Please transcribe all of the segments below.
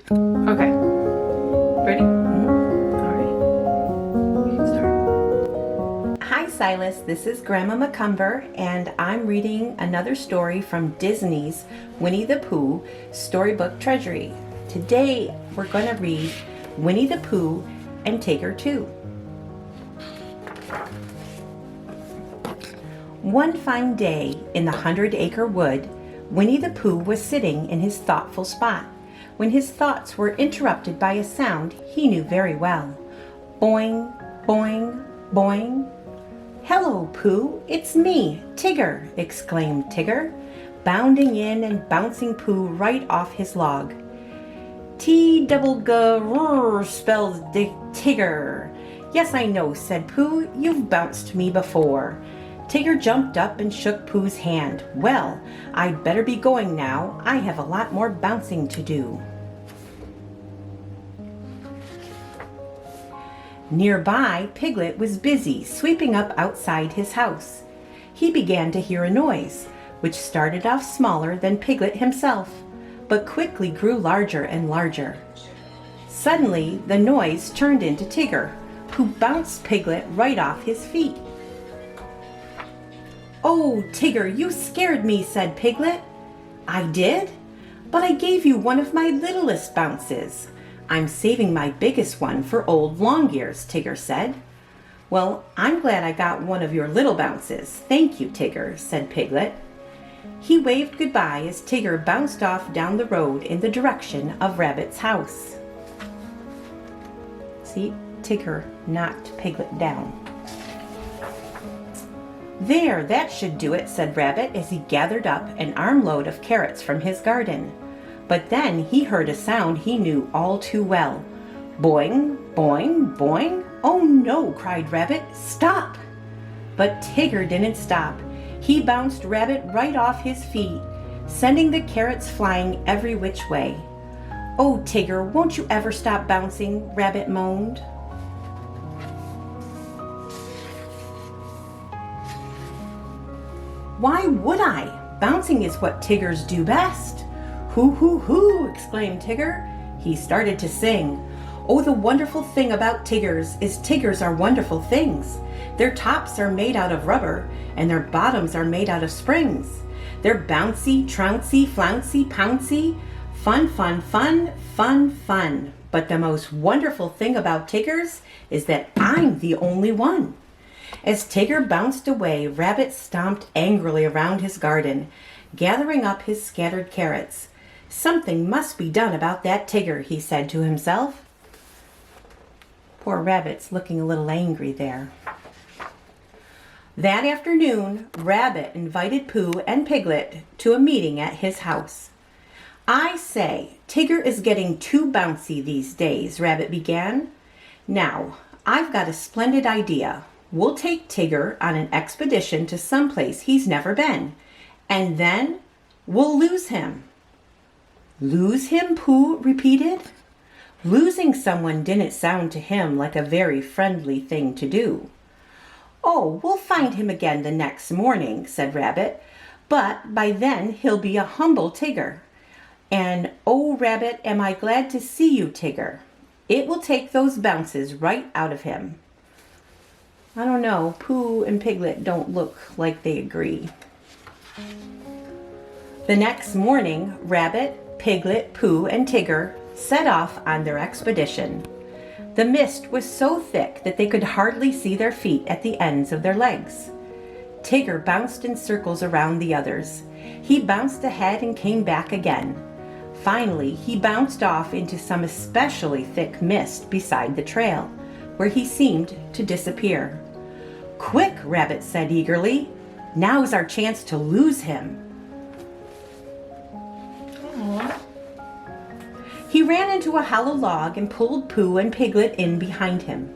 Okay. Ready? All right. You can start. Hi Silas, this is Grandma McCumber and I'm reading another story from Disney's Winnie the Pooh Storybook Treasury. Today we're going to read Winnie the Pooh and Tigger 2. One fine day in the 100-acre wood, Winnie the Pooh was sitting in his thoughtful spot when his thoughts were interrupted by a sound he knew very well. Boing, boing, boing. "Hello, Pooh, it's me, Tigger," exclaimed Tigger, bounding in and bouncing Pooh right off his log. T-double-G-R spells Tigger. "Yes, I know," said Pooh. "You've bounced me before." Tigger jumped up and shook Pooh's hand. "Well, I'd better be going now. I have a lot more bouncing to do." Nearby, Piglet was busy sweeping up outside his house. He began to hear a noise, which started off smaller than Piglet himself, but quickly grew larger and larger. Suddenly, the noise turned into Tigger, who bounced Piglet right off his feet. "Oh, Tigger, you scared me," said Piglet. "I did? But I gave you one of my littlest bounces. I'm saving my biggest one for old Longears," Tigger said. "Well, I'm glad I got one of your little bounces. Thank you, Tigger," said Piglet. He waved goodbye as Tigger bounced off down the road in the direction of Rabbit's house. See, Tigger knocked Piglet down. "There, that should do it," said Rabbit as he gathered up an armload of carrots from his garden. But then he heard a sound he knew all too well. Boing, boing, boing. "Oh no," cried Rabbit. "Stop!" But Tigger didn't stop. He bounced Rabbit right off his feet, sending the carrots flying every which way. "Oh, Tigger, won't you ever stop bouncing?" Rabbit moaned. "Why would I? Bouncing is what Tiggers do best." "Hoo, hoo, hoo," exclaimed Tigger. He started to sing. "Oh, the wonderful thing about Tiggers is Tiggers are wonderful things. Their tops are made out of rubber, and their bottoms are made out of springs. They're bouncy, trouncy, flouncy, pouncy. Fun, fun, fun, fun, fun. But the most wonderful thing about Tiggers is that I'm the only one." As Tigger bounced away, Rabbit stomped angrily around his garden, gathering up his scattered carrots. "Something must be done about that Tigger," he said to himself. Poor Rabbit's looking a little angry there. That afternoon, Rabbit invited Pooh and Piglet to a meeting at his house. "I say, Tigger is getting too bouncy these days," Rabbit began. "Now, I've got a splendid idea. We'll take Tigger on an expedition to someplace he's never been, and then we'll lose him." "Lose him?" Pooh repeated. Losing someone didn't sound to him like a very friendly thing to do. "Oh, we'll find him again the next morning," said Rabbit, "but by then he'll be a humble Tigger. And oh, Rabbit, am I glad to see you, Tigger. It will take those bounces right out of him." I don't know, Pooh and Piglet don't look like they agree. The next morning, Rabbit, Piglet, Pooh, and Tigger set off on their expedition. The mist was so thick that they could hardly see their feet at the ends of their legs. Tigger bounced in circles around the others. He bounced ahead and came back again. Finally, he bounced off into some especially thick mist beside the trail, where he seemed to disappear. "Quick," Rabbit said eagerly. "Now's our chance to lose him." He ran into a hollow log and pulled Pooh and Piglet in behind him.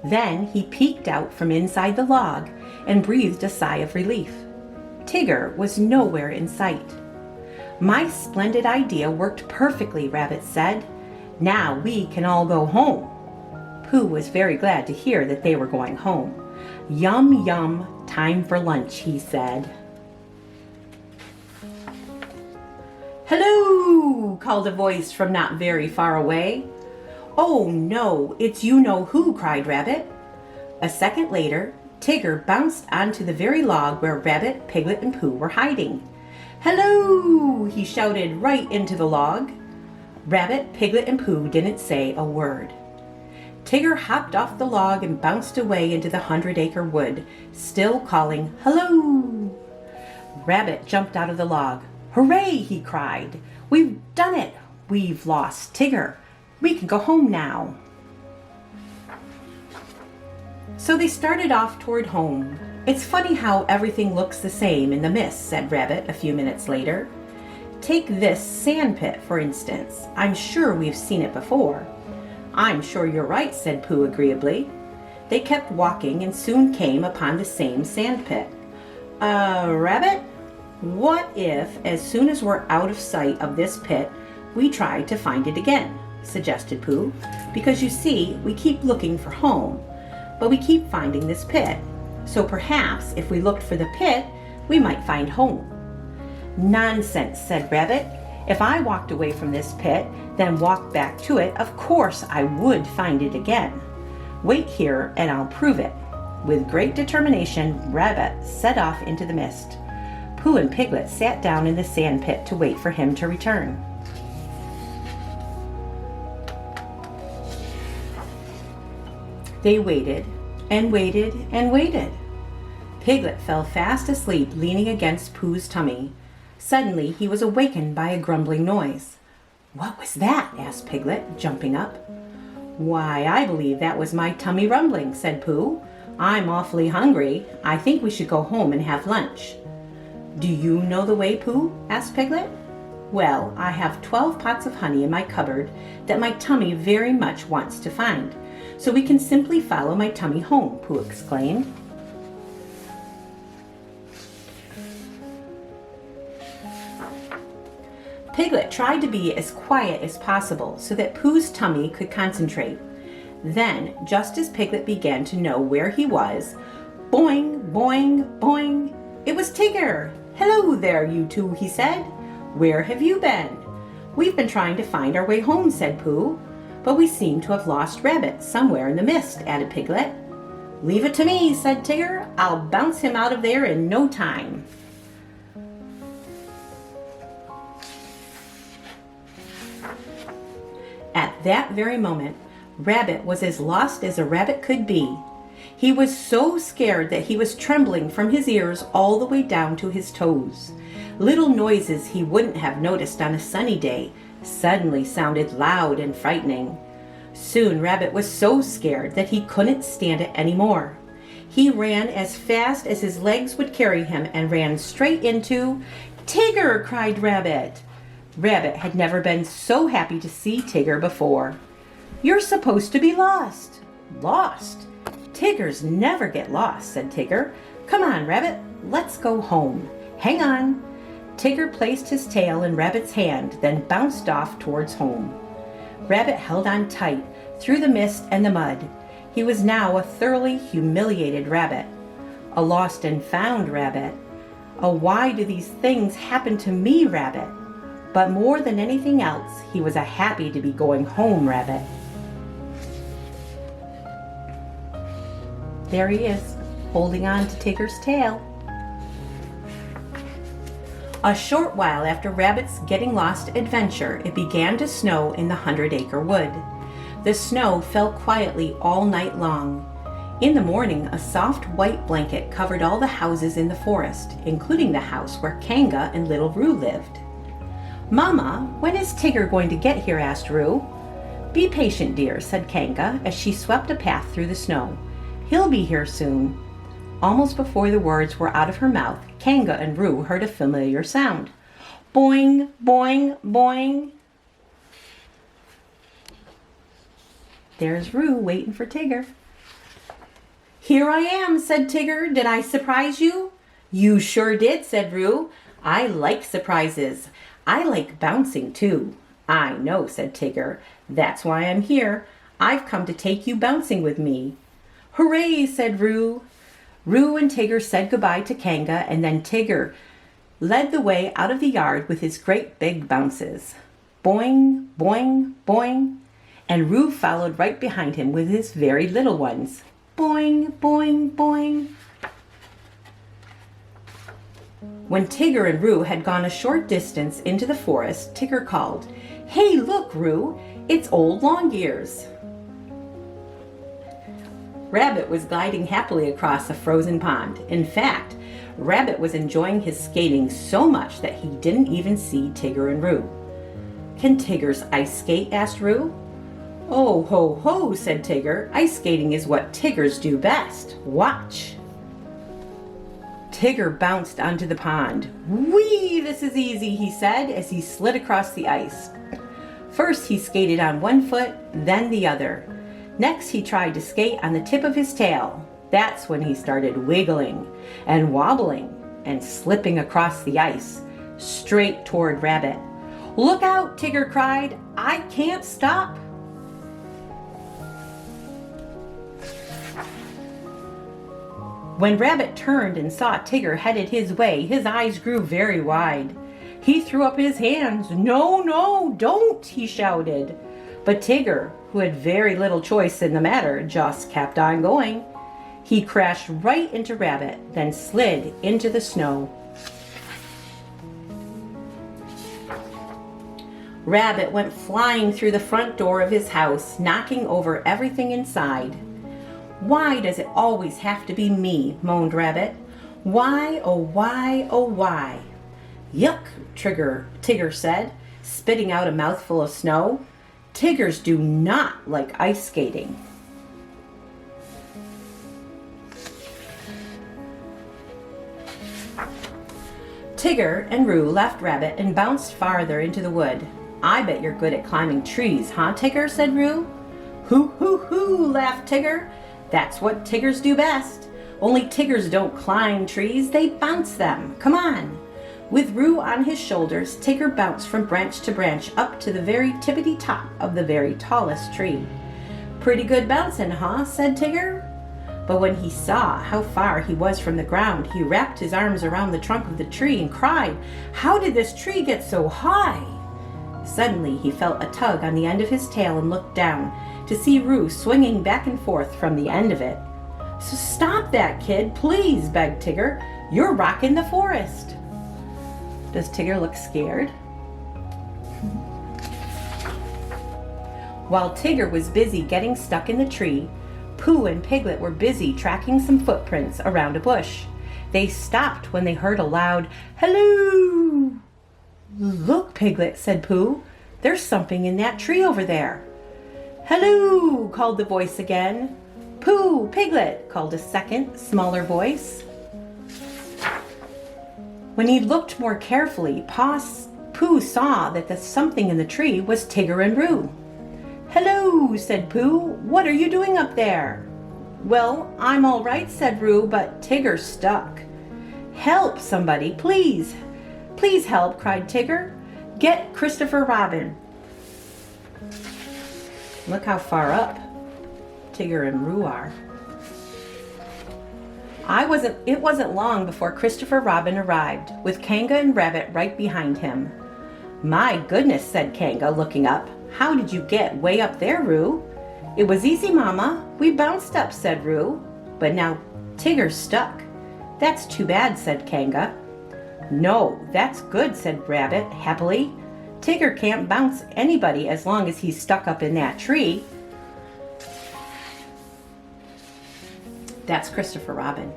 Then he peeked out from inside the log and breathed a sigh of relief. Tigger was nowhere in sight. "My splendid idea worked perfectly," Rabbit said. "Now we can all go home." Pooh was very glad to hear that they were going home. "Yum, yum, time for lunch," he said. "Hello!" called a voice from not very far away. "Oh no, it's you-know-who," cried Rabbit. A second later, Tigger bounced onto the very log where Rabbit, Piglet, and Pooh were hiding. "Hello!" he shouted right into the log. Rabbit, Piglet, and Pooh didn't say a word. Tigger hopped off the log and bounced away into the 100-acre wood, still calling, "Hello!" Rabbit jumped out of the log. "Hooray!" he cried. "We've done it! We've lost Tigger. We can go home now." So they started off toward home. "It's funny how everything looks the same in the mist," said Rabbit a few minutes later. "Take this sand pit, for instance. I'm sure we've seen it before." "I'm sure you're right," said Pooh agreeably. They kept walking and soon came upon the same sand pit. Rabbit, what if, as soon as we're out of sight of this pit, we try to find it again?" suggested Pooh. "Because you see, we keep looking for home, but we keep finding this pit. So perhaps if we looked for the pit, we might find home." "Nonsense," said Rabbit. "If I walked away from this pit, then walked back to it, of course I would find it again. Wait here and I'll prove it." With great determination, Rabbit set off into the mist. Pooh and Piglet sat down in the sand pit to wait for him to return. They waited and waited and waited. Piglet fell fast asleep leaning against Pooh's tummy. Suddenly he was awakened by a grumbling noise. "What was that?" asked Piglet, jumping up. "Why, I believe that was my tummy rumbling," said Pooh. "I'm awfully hungry. I think we should go home and have lunch." "Do you know the way, Pooh?" asked Piglet. "Well, I have 12 pots of honey in my cupboard that my tummy very much wants to find. So we can simply follow my tummy home," Pooh exclaimed. Piglet tried to be as quiet as possible so that Pooh's tummy could concentrate. Then, just as Piglet began to know where he was, boing, boing, boing, it was Tigger! "Hello there, you two," he said. "Where have you been?" "We've been trying to find our way home," said Pooh. "But we seem to have lost Rabbit somewhere in the mist," added Piglet. "Leave it to me," said Tigger. "I'll bounce him out of there in no time." At that very moment, Rabbit was as lost as a rabbit could be. He was so scared that he was trembling from his ears all the way down to his toes. Little noises he wouldn't have noticed on a sunny day suddenly sounded loud and frightening. Soon Rabbit was so scared that he couldn't stand it anymore. He ran as fast as his legs would carry him and ran straight into... "Tigger!" cried Rabbit. Rabbit had never been so happy to see Tigger before. "You're supposed to be lost." "Lost? Tiggers never get lost," said Tigger. "Come on, Rabbit, let's go home. Hang on." Tigger placed his tail in Rabbit's hand, then bounced off towards home. Rabbit held on tight through the mist and the mud. He was now a thoroughly humiliated rabbit, a lost and found rabbit, a "why do these things happen to me" rabbit. But more than anything else, he was a happy to be going home rabbit. There he is, holding on to Tigger's tail. A short while after Rabbit's getting lost adventure, it began to snow in the 100-acre wood. The snow fell quietly all night long. In the morning, a soft white blanket covered all the houses in the forest, including the house where Kanga and little Roo lived. "Mama, when is Tigger going to get here?" asked Roo. "Be patient, dear," said Kanga as she swept a path through the snow. "He'll be here soon." Almost before the words were out of her mouth, Kanga and Roo heard a familiar sound. Boing, boing, boing. There's Roo waiting for Tigger. "Here I am," said Tigger. "Did I surprise you?" "You sure did," said Roo. "I like surprises. I like bouncing too." "I know," said Tigger. "That's why I'm here. I've come to take you bouncing with me." "Hooray," said Roo. Roo and Tigger said goodbye to Kanga, and then Tigger led the way out of the yard with his great big bounces. Boing, boing, boing, and Roo followed right behind him with his very little ones. Boing, boing, boing. When Tigger and Roo had gone a short distance into the forest, Tigger called, "Hey, look, Roo, it's old Longears." Rabbit was gliding happily across a frozen pond. In fact, Rabbit was enjoying his skating so much that he didn't even see Tigger and Roo. "Can Tiggers ice skate?" asked Roo. "Oh, ho, ho," said Tigger. "Ice skating is what Tiggers do best. Watch." Tigger bounced onto the pond. "Whee, this is easy," he said as he slid across the ice. First he skated on one foot, then the other. Next he tried to skate on the tip of his tail. That's when he started wiggling and wobbling and slipping across the ice, straight toward Rabbit. "Look out," Tigger cried. "I can't stop." When Rabbit turned and saw Tigger headed his way, his eyes grew very wide. He threw up his hands. "No, no, don't," he shouted. But Tigger, who had very little choice in the matter, just kept on going. He crashed right into Rabbit, then slid into the snow. Rabbit went flying through the front door of his house, knocking over everything inside. "Why does it always have to be me?" moaned Rabbit. "Why, oh why, oh why?" "Yuck," Tigger said, spitting out a mouthful of snow. "Tiggers do not like ice skating." Tigger and Roo left Rabbit and bounced farther into the wood. "I bet you're good at climbing trees, huh, Tigger?" said Roo. "Hoo, hoo, hoo," laughed Tigger. "That's what Tiggers do best. Only Tiggers don't climb trees, they bounce them. Come on." With Roo on his shoulders, Tigger bounced from branch to branch up to the very tippity top of the very tallest tree. "Pretty good bouncing, huh?" said Tigger. But when he saw how far he was from the ground, he wrapped his arms around the trunk of the tree and cried, "How did this tree get so high?" Suddenly he felt a tug on the end of his tail and looked down to see Roo swinging back and forth from the end of it. "So stop that, kid, please," begged Tigger. "You're rocking the forest." Does Tigger look scared? While Tigger was busy getting stuck in the tree, Pooh and Piglet were busy tracking some footprints around a bush. They stopped when they heard a loud, "Hello!" "Look, Piglet," said Pooh. "There's something in that tree over there." "Hello!" called the voice again. "Pooh, Piglet!" called a second, smaller voice. When he looked more carefully, Pooh saw that the something in the tree was Tigger and Roo. "Hello," said Pooh. "What are you doing up there?" "Well, I'm all right," said Roo, "but Tigger's stuck." "Help, somebody, please. Please help," cried Tigger. "Get Christopher Robin." Look how far up Tigger and Roo are. It wasn't long before Christopher Robin arrived, with Kanga and Rabbit right behind him. "My goodness," said Kanga, looking up. "How did you get way up there, Roo?" "It was easy, Mama. We bounced up," said Roo. "But now Tigger's stuck." "That's too bad," said Kanga. "No, that's good," said Rabbit happily. "Tigger can't bounce anybody as long as he's stuck up in that tree." That's Christopher Robin.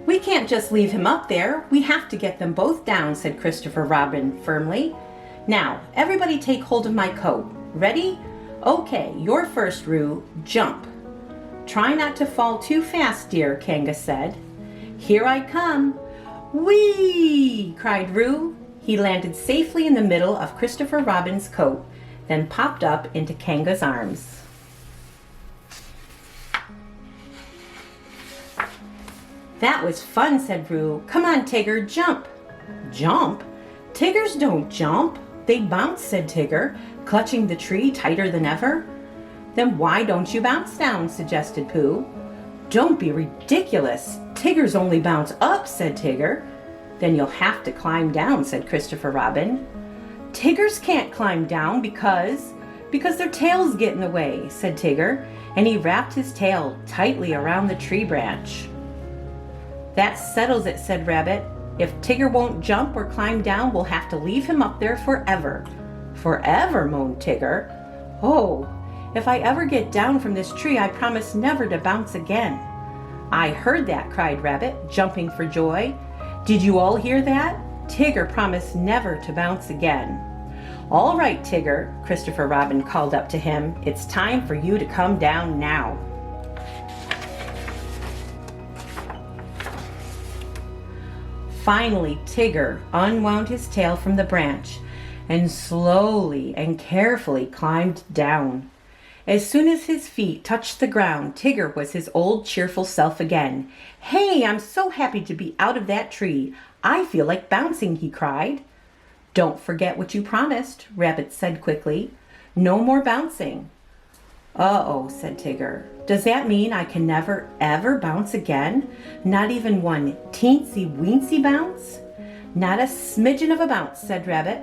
"We can't just leave him up there. We have to get them both down," said Christopher Robin firmly. "Now, everybody take hold of my coat. Ready? Okay, you're first, Roo. Jump." "Try not to fall too fast, dear," Kanga said. "Here I come." "Whee!" cried Roo. He landed safely in the middle of Christopher Robin's coat, then popped up into Kanga's arms. "That was fun," said Roo. "Come on, Tigger, jump." "Jump? Tiggers don't jump. They bounce," said Tigger, clutching the tree tighter than ever. "Then why don't you bounce down?" suggested Pooh. "Don't be ridiculous. Tigger's only bounce up, said Tigger. Then you'll have to climb down, said Christopher Robin. Tiggers can't climb down because their tails get in the way, said Tigger, and he wrapped his tail tightly around the tree branch. That settles it, said Rabbit. If Tigger won't jump or climb down, we'll have to leave him up there forever. Forever, moaned Tigger. Oh, if I ever get down from this tree, I promise never to bounce again. I heard that, cried Rabbit, jumping for joy. Did you all hear that? Tigger promised never to bounce again. All right, Tigger, Christopher Robin called up to him. It's time for you to come down now. Finally, Tigger unwound his tail from the branch and slowly and carefully climbed down. As soon as his feet touched the ground, Tigger was his old cheerful self again. Hey, I'm so happy to be out of that tree. I feel like bouncing, he cried. Don't forget what you promised, Rabbit said quickly. No more bouncing. Uh-oh, said Tigger. Does that mean I can never, ever bounce again? Not even one teensy-weensy bounce? Not a smidgen of a bounce, said Rabbit.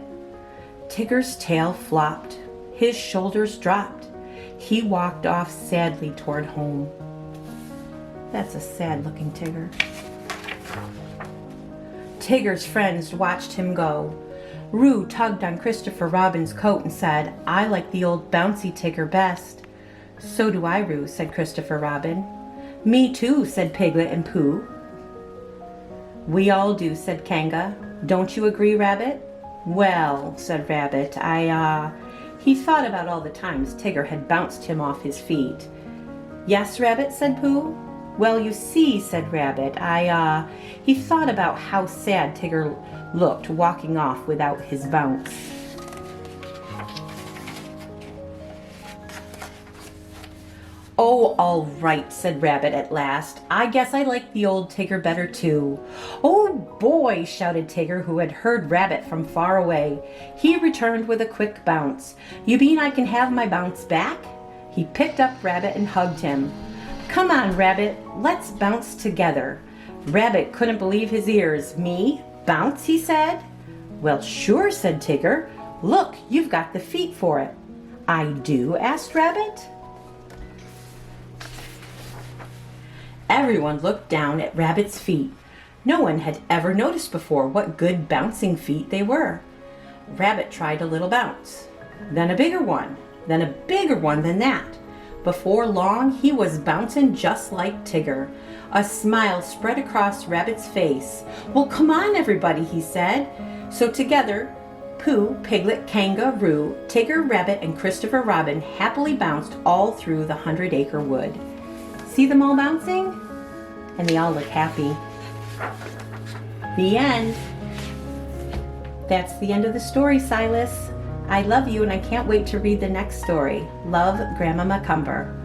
Tigger's tail flopped. His shoulders dropped. He walked off sadly toward home. That's a sad-looking Tigger. Tigger's friends watched him go. Roo tugged on Christopher Robin's coat and said, I like the old bouncy Tigger best. So do I, Roo, said Christopher Robin. Me too, said Piglet and Pooh. We all do, said Kanga. Don't you agree, Rabbit? Well, said Rabbit, He thought about all the times Tigger had bounced him off his feet. Yes, Rabbit, said Pooh. Well, you see, said Rabbit, He thought about how sad Tigger looked walking off without his bounce. Oh, all right, said Rabbit at last. I guess I like the old Tigger better too. Oh boy, shouted Tigger, who had heard Rabbit from far away. He returned with a quick bounce. You mean I can have my bounce back? He picked up Rabbit and hugged him. Come on, Rabbit, let's bounce together. Rabbit couldn't believe his ears. Me? Bounce, he said. Well, sure, said Tigger. Look, you've got the feet for it. I do? Asked Rabbit. Everyone looked down at Rabbit's feet. No one had ever noticed before what good bouncing feet they were. Rabbit tried a little bounce, then a bigger one, then a bigger one than that. Before long, he was bouncing just like Tigger. A smile spread across Rabbit's face. Well, come on, everybody, he said. So together, Pooh, Piglet, Kanga, Roo, Tigger, Rabbit, and Christopher Robin happily bounced all through the 100-acre wood. See them all bouncing? And they all look happy. The end. That's the end of the story, Silas. I love you and I can't wait to read the next story. Love, Grandma Macumber.